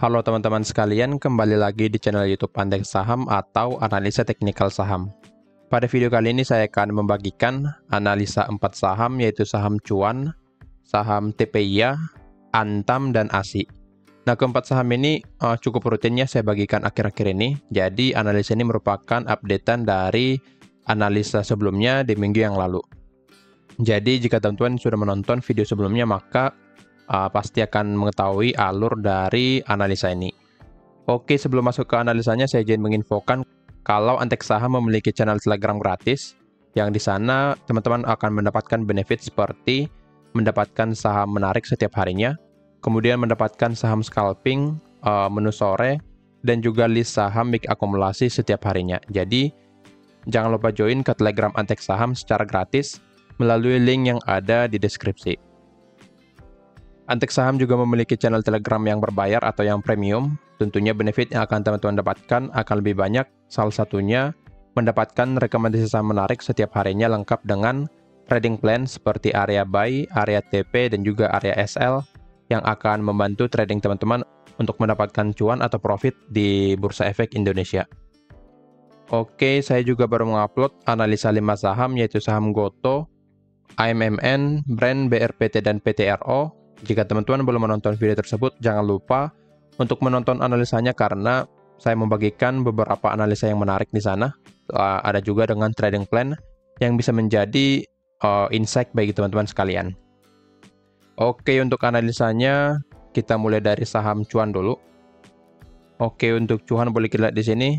Halo teman-teman sekalian, kembali lagi di channel YouTube Andek Saham atau Analisa Teknikal Saham. Pada video kali ini saya akan membagikan analisa 4 saham, yaitu saham cuan, saham TPIA, Antam, dan ASI. Nah, keempat saham ini cukup rutinnya saya bagikan akhir-akhir ini. Jadi analisa ini merupakan updatean dari analisa sebelumnya di minggu yang lalu. Jadi jika teman-teman sudah menonton video sebelumnya, maka pasti akan mengetahui alur dari analisa ini. Oke, sebelum masuk ke analisanya, saya izin menginfokan kalau Antek Saham memiliki channel Telegram gratis, yang di sana teman-teman akan mendapatkan benefit seperti mendapatkan saham menarik setiap harinya, kemudian mendapatkan saham scalping menu sore, dan juga list saham mix akumulasi setiap harinya. Jadi, jangan lupa join ke Telegram Antek Saham secara gratis melalui link yang ada di deskripsi. Antek Saham juga memiliki channel Telegram yang berbayar atau yang premium. Tentunya benefit yang akan teman-teman dapatkan akan lebih banyak. Salah satunya mendapatkan rekomendasi saham menarik setiap harinya lengkap dengan trading plan seperti area buy, area TP, dan juga area SL yang akan membantu trading teman-teman untuk mendapatkan cuan atau profit di Bursa Efek Indonesia. Oke, saya juga baru mengupload analisa 5 saham, yaitu saham Goto, AMMN, Brand, BRPT, dan PTRO. Jika teman-teman belum menonton video tersebut, jangan lupa untuk menonton analisanya karena saya membagikan beberapa analisa yang menarik di sana. Ada juga dengan trading plan yang bisa menjadi insight bagi teman-teman sekalian. Oke, untuk analisanya kita mulai dari saham cuan dulu. Oke, untuk cuan boleh kita lihat di sini.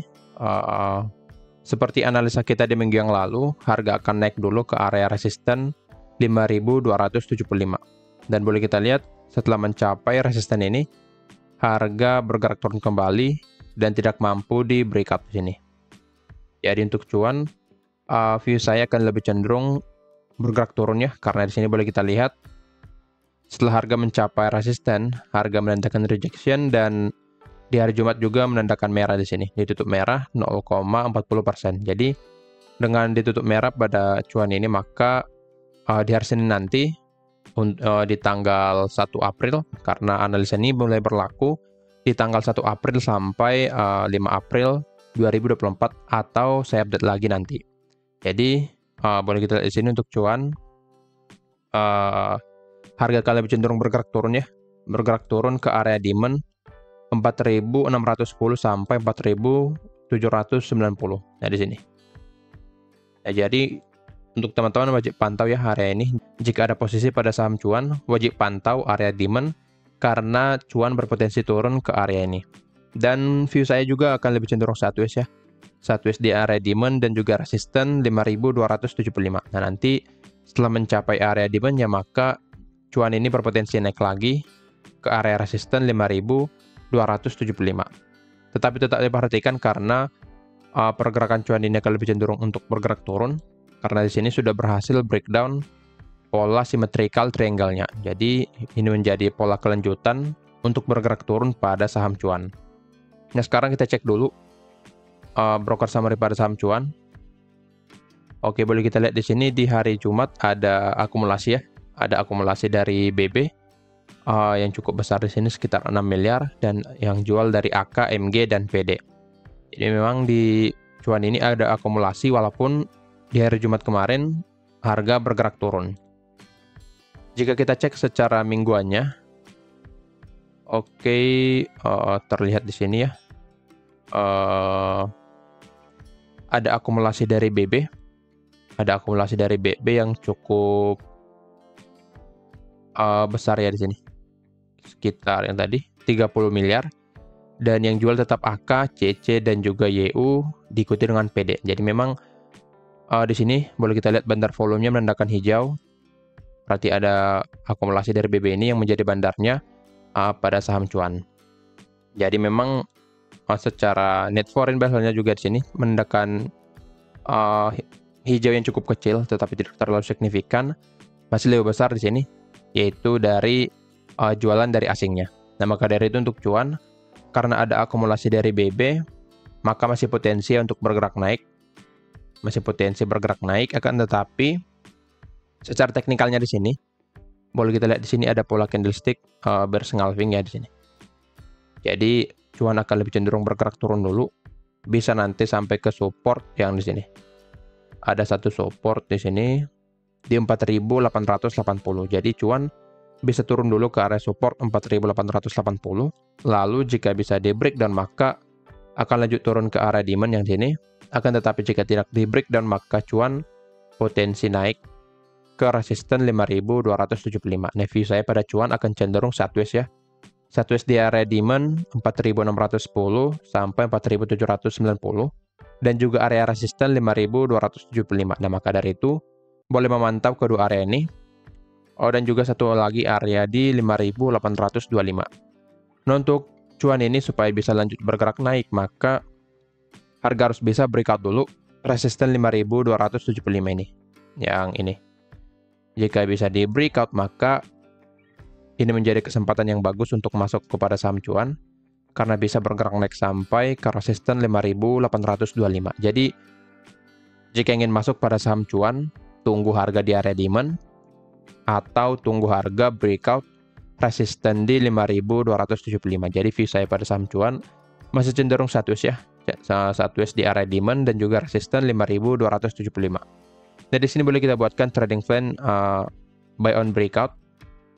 Seperti analisa kita di minggu yang lalu, harga akan naik dulu ke area resisten 5.275. Dan boleh kita lihat, setelah mencapai resisten ini, harga bergerak turun kembali dan tidak mampu di breakout di sini. Jadi untuk cuan, view saya akan lebih cenderung bergerak turun ya, karena di sini boleh kita lihat, setelah harga mencapai resisten, harga menandakan rejection, dan di hari Jumat juga menandakan merah di sini, ditutup merah 0,40%. Jadi dengan ditutup merah pada cuan ini, maka di hari Senin nanti, di tanggal 1 April, karena analisa ini mulai berlaku di tanggal 1 April sampai 5 April 2024, atau saya update lagi nanti. Jadi boleh kita lihat di sini untuk cuan, harga akan lebih cenderung bergerak turun ya, bergerak turun ke area demand 4.610 sampai 4.790. Nah di sini. Nah, jadi untuk teman-teman wajib pantau ya area ini. Jika ada posisi pada saham cuan, wajib pantau area demand karena cuan berpotensi turun ke area ini. Dan view saya juga akan lebih cenderung sideways ya. Sideways di area demand dan juga resisten 5.275. Nah, nanti setelah mencapai area demand ya, maka cuan ini berpotensi naik lagi ke area resisten 5.275. Tetapi tetap diperhatikan karena pergerakan cuan ini akan lebih cenderung untuk bergerak turun. Karena di sini sudah berhasil breakdown pola symmetrical triangle-nya. Jadi ini menjadi pola kelanjutan untuk bergerak turun pada saham cuan. Nah, sekarang kita cek dulu broker summary pada saham cuan. Oke, boleh kita lihat di sini di hari Jumat ada akumulasi ya. Ada akumulasi dari BB yang cukup besar di sini sekitar 6 miliar, dan yang jual dari AK, MG, dan PD. Jadi memang di cuan ini ada akumulasi walaupun di hari Jumat kemarin harga bergerak turun. Jika kita cek secara mingguannya, oke, terlihat di sini ya, ada akumulasi dari BB, yang cukup besar ya di sini, sekitar yang tadi 30 miliar, dan yang jual tetap AK, CC, dan juga YU, diikuti dengan PD. Jadi memang di sini boleh kita lihat bandar volumenya menandakan hijau. Berarti ada akumulasi dari BB ini yang menjadi bandarnya pada saham cuan. Jadi memang secara net foreign basel-nya juga di sini menandakan hijau yang cukup kecil, tetapi tidak terlalu signifikan. Masih lebih besar di sini, yaitu dari jualan dari asingnya. Nah, maka dari itu untuk cuan, karena ada akumulasi dari BB, maka masih potensi untuk bergerak naik. Akan tetapi secara teknikalnya di sini boleh kita lihat di sini ada pola candlestick bearish engulfing ya di sini. Jadi cuan akan lebih cenderung bergerak turun dulu, bisa nanti sampai ke support yang di sini. Ada satu support di sini di 4.880. Jadi cuan bisa turun dulu ke area support 4.880. Lalu jika bisa di breakdown maka akan lanjut turun ke area demand yang sini. Akan tetapi jika tidak di breakdown maka cuan potensi naik ke resisten 5.275. Nah, view saya pada cuan akan cenderung sideways ya. Sideways di area demand 4.610 sampai 4.790 dan juga area resisten 5.275. Nah, maka dari itu boleh memantau kedua area ini. Oh, dan juga satu lagi area di 5.825. Nah, untuk cuan ini supaya bisa lanjut bergerak naik, maka harga harus bisa breakout dulu resisten 5.275 ini. Yang ini. Jika bisa di breakout, maka ini menjadi kesempatan yang bagus untuk masuk kepada saham cuan karena bisa bergerak naik sampai ke resisten 5.825. Jadi, jika ingin masuk pada saham cuan, tunggu harga di area demand atau tunggu harga breakout resisten di 5.275. Jadi view saya pada saham cuan masih cenderung sideways ya. Sideways di area demand dan juga resisten 5.275. Nah, di sini boleh kita buatkan trading plan buy on breakout.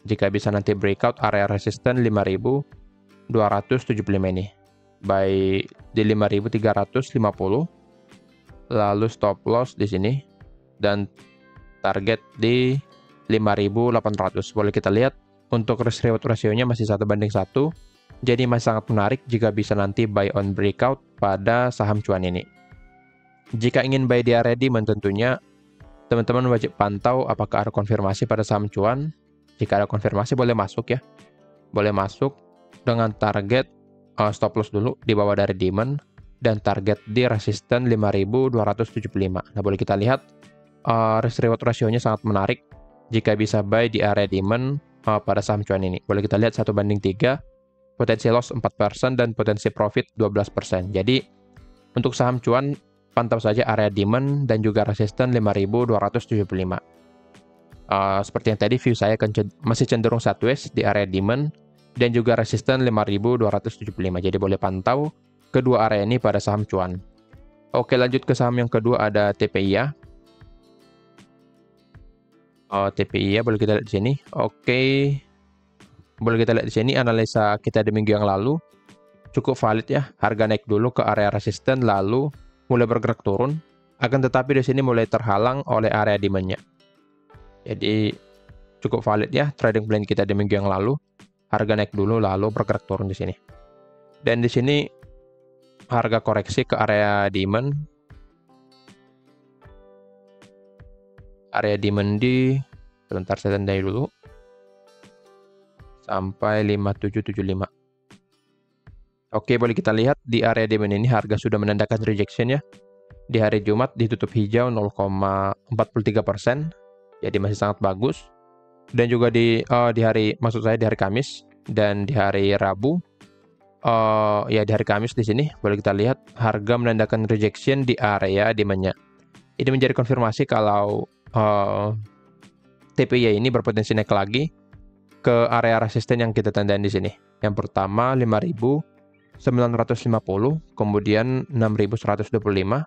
Jika bisa nanti breakout area resisten 5.275 ini. Buy di 5.350. Lalu stop loss di sini dan target di 5.800. Boleh kita lihat untuk risk reward ratio-nya masih 1:1. Jadi masih sangat menarik jika bisa nanti buy on breakout pada saham cuan ini. Jika ingin buy di area demand tentunya teman-teman wajib pantau apakah ada konfirmasi pada saham cuan. Jika ada konfirmasi boleh masuk ya. Boleh masuk dengan target stop loss dulu di bawah dari demand dan target di resisten 5.275. Nah, boleh kita lihat risk reward ratio-nya sangat menarik jika bisa buy di area demand pada saham cuan ini. Boleh kita lihat 1:3, potensi loss 4% dan potensi profit 12%. Jadi untuk saham cuan pantau saja area demand dan juga resisten 5.275. Seperti yang tadi view saya masih cenderung sideways di area demand dan juga resisten 5.275. Jadi boleh pantau kedua area ini pada saham cuan. Oke, lanjut ke saham yang kedua ada TPIA. TPIA boleh kita lihat di sini. Oke. Boleh kita lihat di sini analisa kita di minggu yang lalu cukup valid ya. Harga naik dulu ke area resisten lalu mulai bergerak turun. Akan tetapi di sini mulai terhalang oleh area demand-nya. Jadi cukup valid ya trading plan kita di minggu yang lalu. Harga naik dulu lalu bergerak turun di sini. Dan di sini harga koreksi ke area demand. Area demand di sebentar saya tandai dulu. Sampai 5775. Oke, boleh kita lihat di area demand ini harga sudah menandakan rejection ya. Di hari Jumat ditutup hijau 0,43%. Jadi masih sangat bagus. Dan juga di hari Kamis dan di hari Rabu di hari Kamis di sini boleh kita lihat harga menandakan rejection di area demand-nya. Ini menjadi konfirmasi kalau TPIA ini berpotensi naik lagi ke area resisten yang kita tandain di sini. Yang pertama 5.950, kemudian 6.125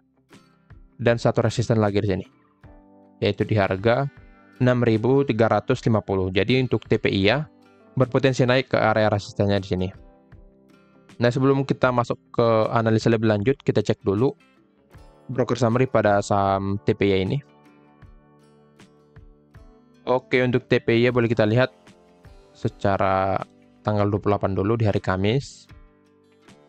dan satu resisten lagi di sini. Yaitu di harga 6.350. Jadi untuk TPIA berpotensi naik ke area resistennya di sini. Nah, sebelum kita masuk ke analisa lebih lanjut, kita cek dulu broker summary pada saham TPIA ini. Oke, untuk TPIA boleh kita lihat secara tanggal 28 dulu di hari Kamis.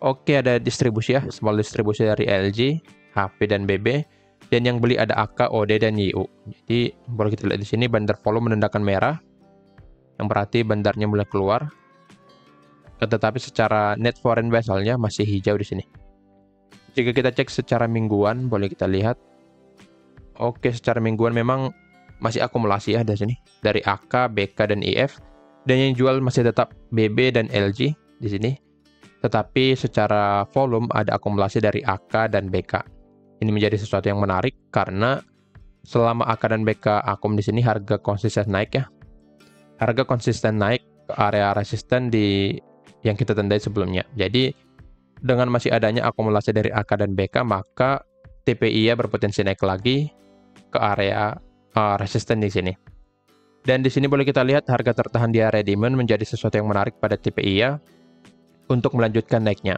Oke, ada distribusi ya, small distribusi dari LG, HP dan BB. Dan yang beli ada AK, OD dan YU. Jadi boleh kita lihat di sini bandar volume menandakan merah. Yang berarti bandarnya mulai keluar. Tetapi secara net foreign vessel-nya masih hijau di sini. Jika kita cek secara mingguan, boleh kita lihat. Oke, secara mingguan memang masih akumulasi ya di sini dari AK, BK dan IF. Dan yang jual masih tetap BB dan LG di sini. Tetapi secara volume ada akumulasi dari AK dan BK. Ini menjadi sesuatu yang menarik karena selama AK dan BK akum di sini harga konsisten naik ya. Harga konsisten naik ke area resisten di yang kita tandai sebelumnya. Jadi dengan masih adanya akumulasi dari AK dan BK, maka TPI berpotensi naik lagi ke area resisten di sini. Dan di sini boleh kita lihat harga tertahan di area demand menjadi sesuatu yang menarik pada TPI untuk melanjutkan naiknya.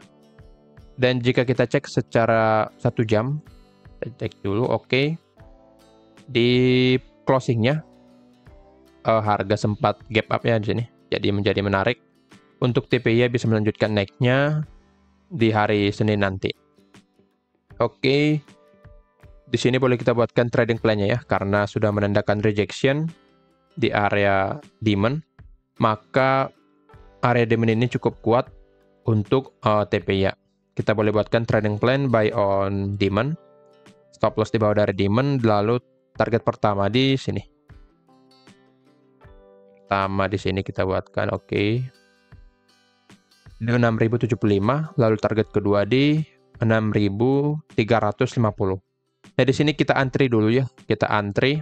Dan jika kita cek secara 1 jam, kita cek dulu, oke. Di closingnya harga sempat gap up ya di sini. Jadi menjadi menarik untuk TPI bisa melanjutkan naiknya di hari Senin nanti. Oke. Di sini boleh kita buatkan trading plan-nya ya, karena sudah menandakan rejection di area demand, maka area demand ini cukup kuat untuk TPI. Kita boleh buatkan trading plan buy on demand, stop loss di bawah dari demand, lalu target pertama di sini. Pertama di sini kita buatkan, oke. Di 6075, lalu target kedua di 6350. Nah, di sini kita antri dulu ya. Kita antri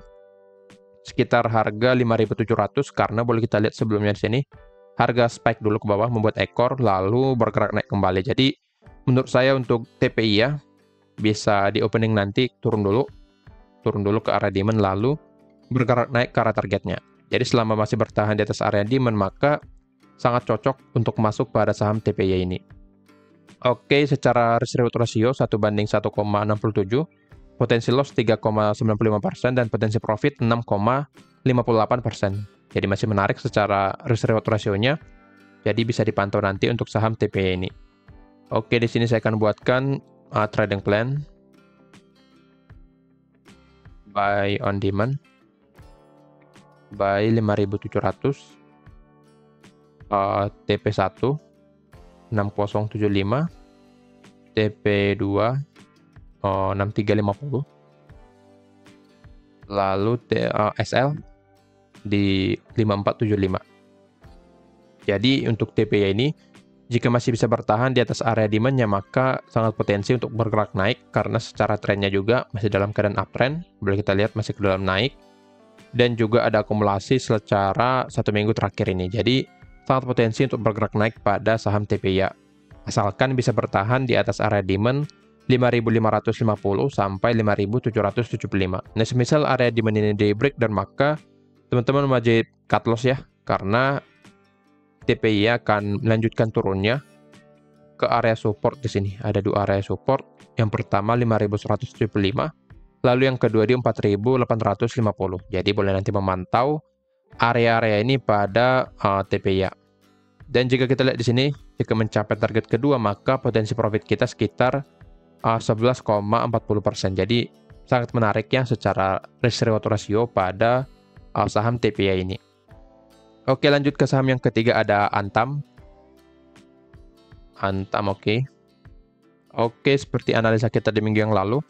sekitar harga 5700 karena boleh kita lihat sebelumnya di sini harga spike dulu ke bawah membuat ekor lalu bergerak naik kembali. Jadi menurut saya untuk TPI bisa di opening nanti turun dulu ke area demand lalu bergerak naik ke arah targetnya. Jadi selama masih bertahan di atas area demand maka sangat cocok untuk masuk pada saham TPI ini. Oke, secara risk reward ratio 1:1,67, potensi loss 3,95% dan potensi profit 6,58%. Jadi masih menarik secara risk reward ratio-nya. Jadi bisa dipantau nanti untuk saham TPI ini. Oke, di sini saya akan buatkan trading plan buy on demand, buy 5700, TP1 6075, TP2 6350, lalu SL di 5475. Jadi untuk TPI ini jika masih bisa bertahan di atas area demand-nya maka sangat potensi untuk bergerak naik karena secara trennya juga masih dalam keadaan uptrend. Boleh kita lihat masih ke dalam naik dan juga ada akumulasi secara 1 minggu terakhir ini. Jadi sangat potensi untuk bergerak naik pada saham TPI asalkan bisa bertahan di atas area demand 5.550 sampai 5.775. Nah, semisal area demand ini di breakdown maka teman-teman wajib cut loss ya, karena TPI akan melanjutkan turunnya ke area support di sini. Ada 2 area support. Yang pertama 5.175, lalu yang kedua di 4.850. Jadi boleh nanti memantau area-area ini pada TPI. Dan jika kita lihat di sini, jika mencapai target kedua maka potensi profit kita sekitar 11,40%. Jadi sangat menarik ya secara risk reward ratio pada saham TPI ini. Oke, lanjut ke saham yang ketiga ada Antam. Oke. Oke, seperti analisa kita di minggu yang lalu,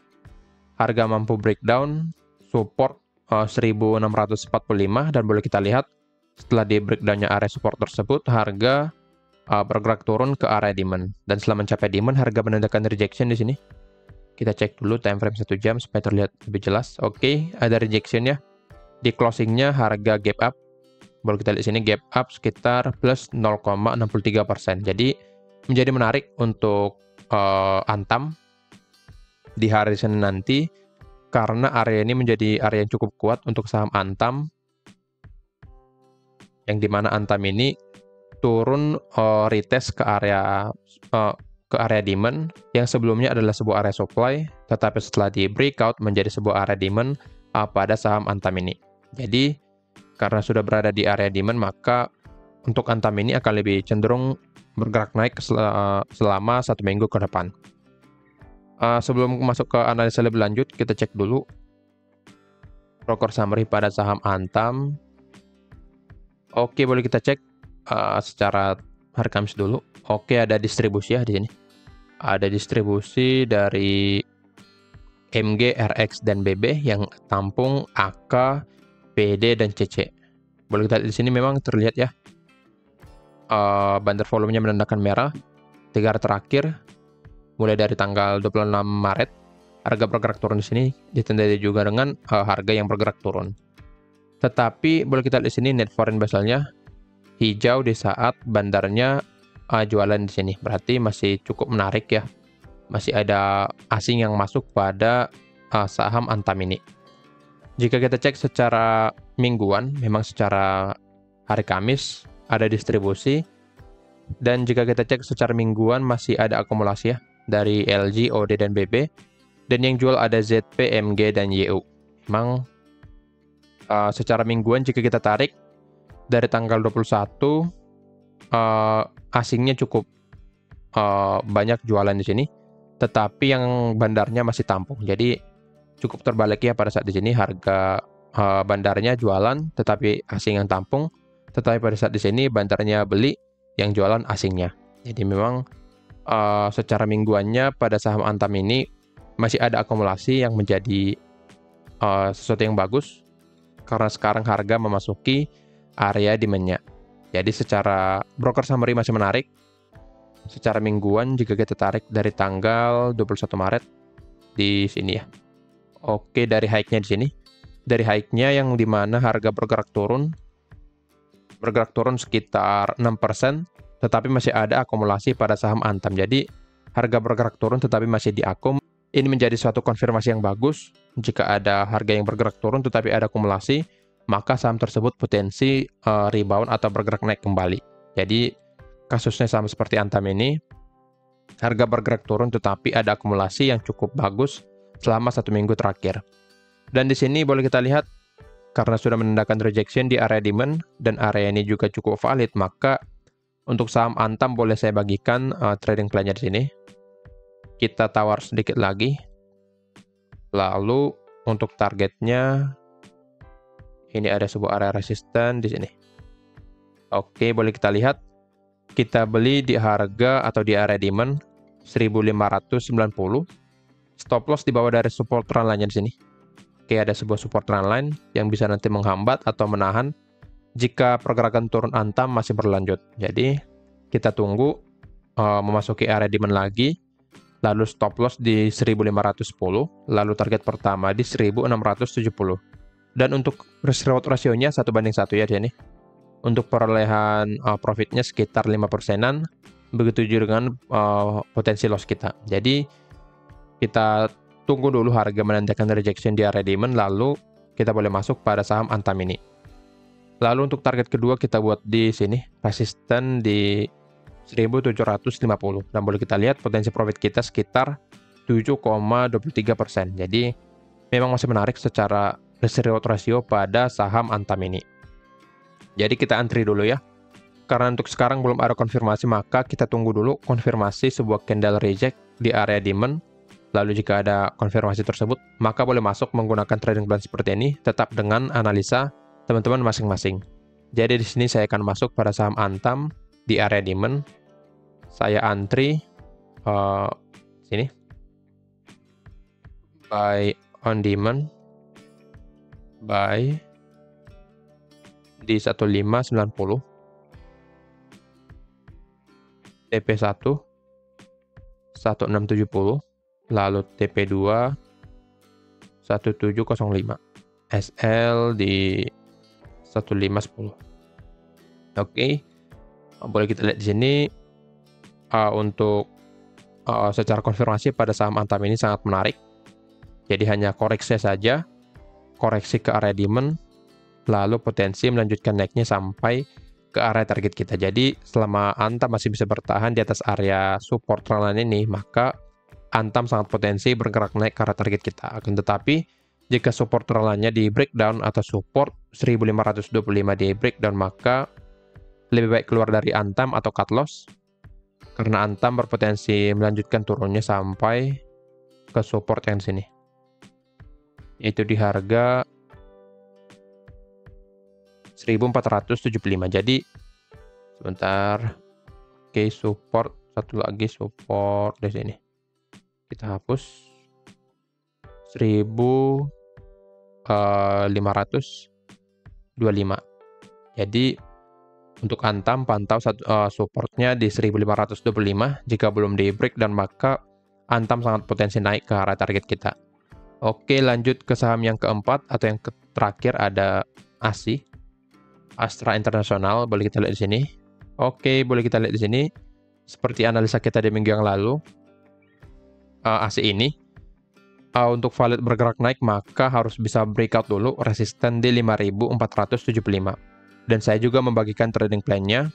harga mampu breakdown support 1645 dan boleh kita lihat setelah di breakdownnya area support tersebut harga bergerak turun ke area demand, dan setelah mencapai demand harga menandakan rejection di sini. Kita cek dulu time frame 1 jam supaya terlihat lebih jelas. Oke, ada rejection ya. Di closingnya harga gap up. Boleh kita lihat di sini gap up sekitar plus 0,63%. Jadi menjadi menarik untuk Antam di hari Senin nanti karena area ini menjadi area yang cukup kuat untuk saham Antam, yang dimana Antam ini turun retest ke area demand yang sebelumnya adalah sebuah area supply, tetapi setelah di breakout menjadi sebuah area demand pada saham Antam ini. Jadi karena sudah berada di area demand maka untuk Antam ini akan lebih cenderung bergerak naik selama 1 minggu ke depan. Sebelum masuk ke analisa lebih lanjut, kita cek dulu broker summary pada saham Antam. Oke, boleh kita cek secara hari Kamis dulu. Oke, ada distribusi ya di sini. Ada distribusi dari MG, RX, dan BB yang tampung AK, PD, dan CC. Boleh kita lihat di sini memang terlihat ya. Bandar volumenya menandakan merah. 3 hari terakhir, mulai dari tanggal 26 Maret, harga bergerak turun di sini ditandai juga dengan harga yang bergerak turun. Tetapi boleh kita lihat di sini net foreign vessel-nya hijau di saat bandarnya jualan di sini. Berarti masih cukup menarik ya. Masih ada asing yang masuk pada saham Antam ini. Jika kita cek secara mingguan, memang secara hari Kamis ada distribusi. Dan jika kita cek secara mingguan masih ada akumulasi ya dari LG, OD, dan BB. Dan yang jual ada ZP, MG, dan YU. Memang secara mingguan jika kita tarik dari tanggal 21 asingnya cukup banyak jualan di sini, tetapi yang bandarnya masih tampung. Jadi cukup terbalik ya pada saat di sini harga bandarnya jualan, tetapi asing yang tampung. Tetapi pada saat di sini bandarnya beli, yang jualan asingnya. Jadi memang secara mingguannya pada saham Antam ini masih ada akumulasi yang menjadi sesuatu yang bagus karena sekarang harga memasuki area demand-nya. Jadi secara broker summary masih menarik. Secara mingguan jika kita tarik dari tanggal 21 Maret di sini ya. Oke, dari high-nya di sini. Dari high-nya yang dimana harga bergerak turun sekitar 6%, tetapi masih ada akumulasi pada saham Antam. Jadi harga bergerak turun tetapi masih diakum. Ini menjadi suatu konfirmasi yang bagus. Jika ada harga yang bergerak turun tetapi ada akumulasi, maka saham tersebut potensi rebound atau bergerak naik kembali. Jadi kasusnya sama seperti Antam ini, harga bergerak turun tetapi ada akumulasi yang cukup bagus selama 1 minggu terakhir. Dan di sini boleh kita lihat, karena sudah menandakan rejection di area demand, dan area ini juga cukup valid, maka untuk saham Antam boleh saya bagikan trading plan-nya di sini. Kita tawar sedikit lagi. Lalu untuk targetnya, ini ada sebuah area resisten di sini. Oke, boleh kita lihat. Kita beli di harga atau di area demand 1590. Stop loss di bawah dari support trend line-nya di sini. Oke, ada sebuah support trend line yang bisa nanti menghambat atau menahan jika pergerakan turun Antam masih berlanjut. Jadi kita tunggu memasuki area demand lagi, lalu stop loss di 1510, lalu target pertama di 1670. Dan untuk risk reward ratio-nya 1:1 ya di sini. Untuk perolehan profitnya sekitar 5%-an, begitu juga dengan potensi loss kita. Jadi kita tunggu dulu harga menandakan rejection di area demand, lalu kita boleh masuk pada saham Antam ini. Lalu untuk target kedua kita buat di sini, resisten di 1750. Dan boleh kita lihat potensi profit kita sekitar 7,23%. Jadi memang masih menarik secara risk reward ratio pada saham Antam ini. Jadi kita antri dulu ya. Karena untuk sekarang belum ada konfirmasi, maka kita tunggu dulu konfirmasi sebuah candle reject di area demand. Lalu jika ada konfirmasi tersebut, maka boleh masuk menggunakan trading plan seperti ini, tetap dengan analisa teman-teman masing-masing. Jadi di sini saya akan masuk pada saham Antam di area demand. Saya antri sini. Buy on demand. Buy di 1590. TP1 1670, lalu TP2 1705, SL di 1510. Oke, boleh kita lihat di sini untuk secara konfirmasi pada saham Antam ini sangat menarik. Jadi hanya koreksi saja, koreksi ke area demand, lalu potensi melanjutkan naiknya sampai ke area target kita. Jadi selama Antam masih bisa bertahan di atas area support trendline ini, maka Antam sangat potensi bergerak naik ke area target kita. Akan tetapi jika support trendline-nya di breakdown atau support 1525 di breakdown, maka lebih baik keluar dari Antam atau cut loss, karena Antam berpotensi melanjutkan turunnya sampai ke support yang di sini. Itu di harga 1475. Jadi sebentar. Oke, support satu lagi, support di sini. Kita hapus 1525. Jadi untuk Antam pantau supportnya di 1525. Jika belum di break dan maka Antam sangat potensi naik ke arah target kita. Oke, lanjut ke saham yang keempat atau yang terakhir, ada ASI. Astra International, boleh kita lihat di sini. Oke, boleh kita lihat di sini. seperti analisa kita di minggu yang lalu, ASI ini untuk valid bergerak naik maka harus bisa breakout dulu resisten di 5.475. Dan saya juga membagikan trading plan-nya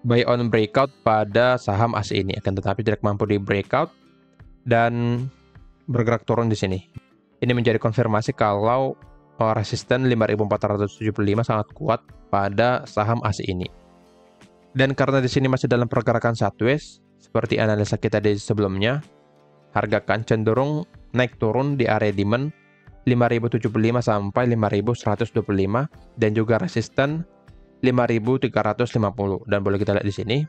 buy on breakout pada saham ASI ini, akan tetapi tidak mampu di breakout dan bergerak turun di sini. Ini menjadi konfirmasi kalau resisten 5.475 sangat kuat pada saham ASI ini. Dan karena di sini masih dalam pergerakan sideways, seperti analisa kita di sebelumnya, harga akan cenderung naik turun di area demand 5.075 sampai 5.125 dan juga resisten 5.350. Dan boleh kita lihat di sini,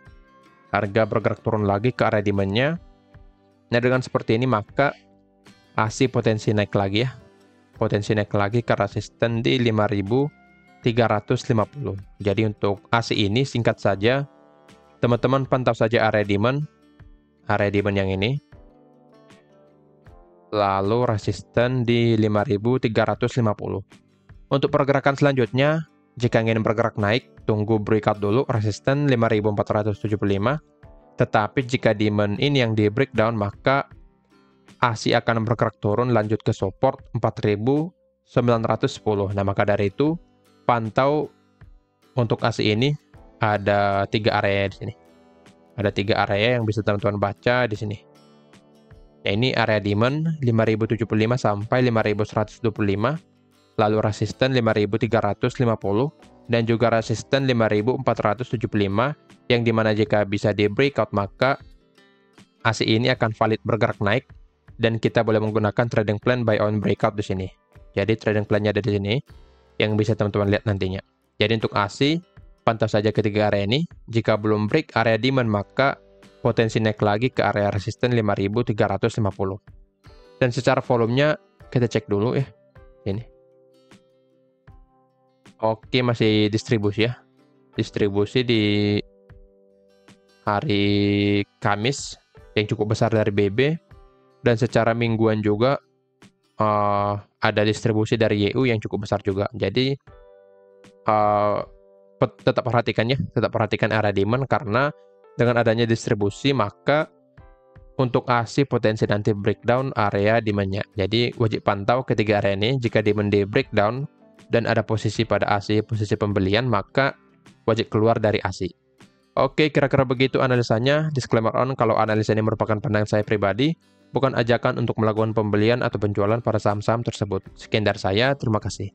harga bergerak turun lagi ke area demand-nya. Nah, dengan seperti ini maka ASI potensi naik lagi ya. Potensi naik lagi ke resisten di 5.350. Jadi untuk ASI ini singkat saja, teman-teman pantau saja area demand yang ini. Lalu resisten di 5.350. Untuk pergerakan selanjutnya, jika ingin bergerak naik, tunggu breakout dulu resisten 5.475. Tetapi jika demand ini yang di breakdown, maka ASI akan bergerak turun lanjut ke support 4.910. Nah, maka dari itu pantau untuk ASI ini ada 3 area di sini. Ada 3 area yang bisa teman-teman baca di sini. Ya, ini area demand 5.075 sampai 5.125, lalu resisten 5.350 dan juga resisten 5.475 yang dimana jika bisa di breakout maka ASI ini akan valid bergerak naik dan kita boleh menggunakan trading plan buy on breakout di sini. Jadi trading plan-nya ada di sini yang bisa teman-teman lihat nantinya. Jadi untuk ASI pantau saja ketiga area ini. Jika belum break area demand maka potensi naik lagi ke area resisten 5.350. Dan secara volumenya kita cek dulu ya. Ini. Oke, masih distribusi ya. Distribusi di hari Kamis yang cukup besar dari BB. Dan secara mingguan juga ada distribusi dari YU yang cukup besar juga. Jadi tetap perhatikan area demand karena dengan adanya distribusi maka untuk ASI potensi nanti breakdown area demand-nya. Jadi wajib pantau ketiga area ini. Jika demand di breakdown dan ada posisi pada ASI, posisi pembelian, maka wajib keluar dari ASI. Oke, kira-kira begitu analisanya. Disclaimer on, kalau analisa ini merupakan pandangan saya pribadi, bukan ajakan untuk melakukan pembelian atau penjualan pada saham-saham tersebut. Sekian dari saya, terima kasih.